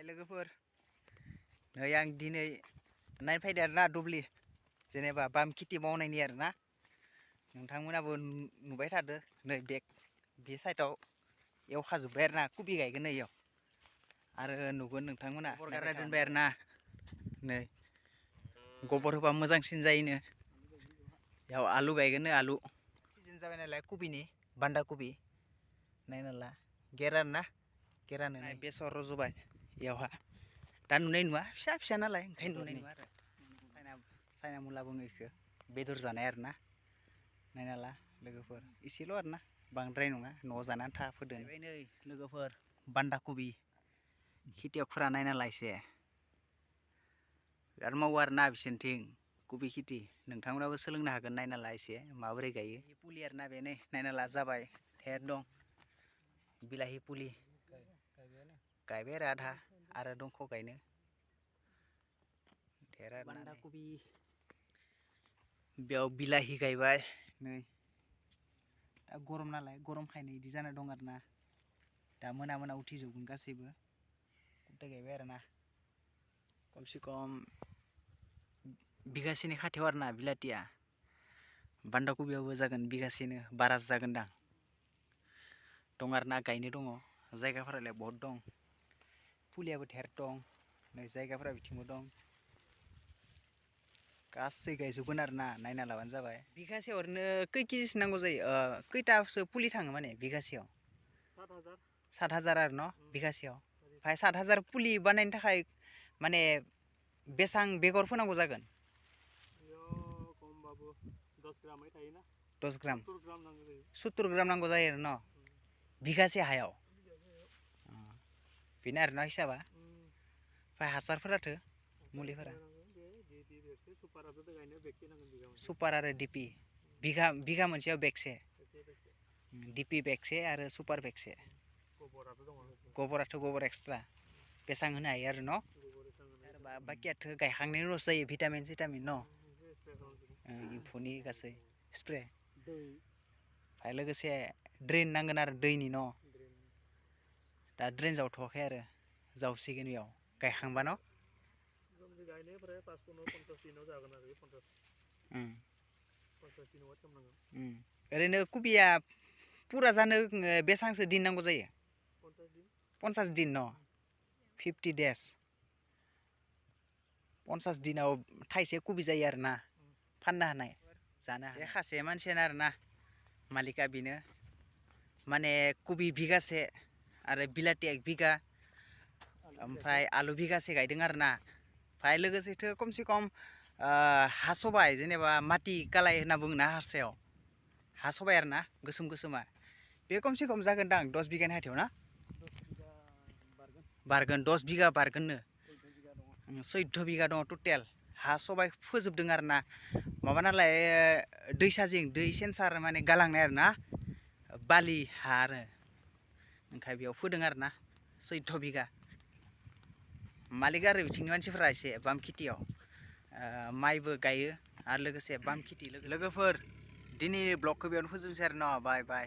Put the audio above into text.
लोगोफोर नै आं दिनै नायनो फैदों आरोना दुब्लि जेनेबा बाम खेथि मावनायनि आरोना नोंथांमोनाबो नुबाय थादो नै बे साइडआव एवखाजोब्बाय आरोना कबि गायगोन नै इयाव आरो नुगोन नोंथांमोना गबर गारना दोनबाय आरोना नै गबर होबा मोजांसिन जायोनो बेयाव आलु गायगोन आलु सिजन जाबाय नालाय कबिनि बान्दा कबि नायना ला गेरान गेरानो बेसर रज'बाय इयावहा दा नुनाय नुवा फिसा फिसा नालाय ओंखायनो नुनाय नुवा आरो साइना मुला बुङो इखो बेदर जानाय आरोना नायना ला लोगोफोर इसेल' आरोना बांद्राय नङा न'आव जानो आन्था फोदों नै लोगोफोर बान्दा कबि खेथियकफोरा नायना ला एसे बिराद मावो आरोना बिसोरनिथिं कबि खेथि नोंथांमोनाबो सोलोंनो हागोन नायना ला एसे माबोरै गायो फुलि आरोना बे नै नायना ला जाबाय धेर दं बिलाहि फुलि गायबाय आरो आधा आरो दंख' गायनो धेर बान्दा कबि बेयाव बिलाहि गायबाय नै दा गरम नालाय गरमखायनो इदि जाना दं आरोना दा मोना मोना उथिजोबगोन गासैबो गथाय गायबाय आरोना खमसे खम बिगासेनि खाथियाव आरोना बिलाथिया बान्दा कबियावबो जागोन बिगासेनो बारा जागोनदां दं आरोना गायनो दङ जायगाफोरालाय बहुद दं फुलियाबो धेर दं नै जायगाफोरा बिथिंबो दं गासै गायजोबगोन आरोना नायना लाबानो जाबाय बिगासेयाव ओरैनो खै केजिसो नांगौ जायो खैथासो फुलि थाङो माने बिगासेयाव 7,000 आरो न' बिगासेयाव ओमफ्राय 7,000 फुलि बानायनो थाखाय माने बेसां बेगर फोनांगौ जागोन 10 ग्राम 70 ग्राम नांगौ जायो आरो न' बिगासे हायाव बेनो आरोना हिसाबा ओमफ्राय हासारफोराथो मुलिफोरा सुपार आरो डिपि बिगा मोनसेयाव बेगसे डिपि बेगसे आरो सुपार बेगसे गबराथ' गबर एक्सट्रा बेसां होनो हायो आरो न' बाखियाथ' गायखांनायनि उनावसो जायो भिटामिन सिटामिन न' एम्फौनि गासै स्प्रे ओमफ्राय लोगोसे ड्रेन नांगोन आरो दैनि न' दा ड्रेन जावथ'वाखै आरो जावसिगोन बेयाव गायखांबा न' ओरैनो कबिया पुरा जानो बेसांसो दिन नांगौ जायो 50 दिन न' 50 days 50 दिनाव थाइसे कबि जायो आरोना फाननो हानाय जानो हानाय खासे मानसियानो आरोना मालिका बेनो माने कबि बिगासे आरो बिलाथि 1 बिगा ओमफ्राय आलु बिगासे गायदों आरोना ओमफ्राय लोगोसेथ' खमसे खम हा सबाय जेनेबा माटि कालाय होनना बुङोना हारसायाव हा सबाय आरोना गोसोम गोसोमा बे खमसे खम जागोनदां 10 बिगानि खाथियाव ना बारगोन 10 बिगा बारगोननो 14 बिगा दङ टटेल हा सबाय फोजोबदों आरोना माबा नालाय दैसा जिं दै सेन्सार माने गालांनाय आरोना बालि हा आरो ओंखाय बेयाव फोदों आरोना 14 बिगा मालिक आरो बिथिंनि मानसिफोरा एसे बाम खेथियाव माइबो गायो आरो लोगोसे बाम खेथि लोगोफोर दिनैनि ब्लगखौ बेयावनो फोजोबनोसै आरो न' बाय बाय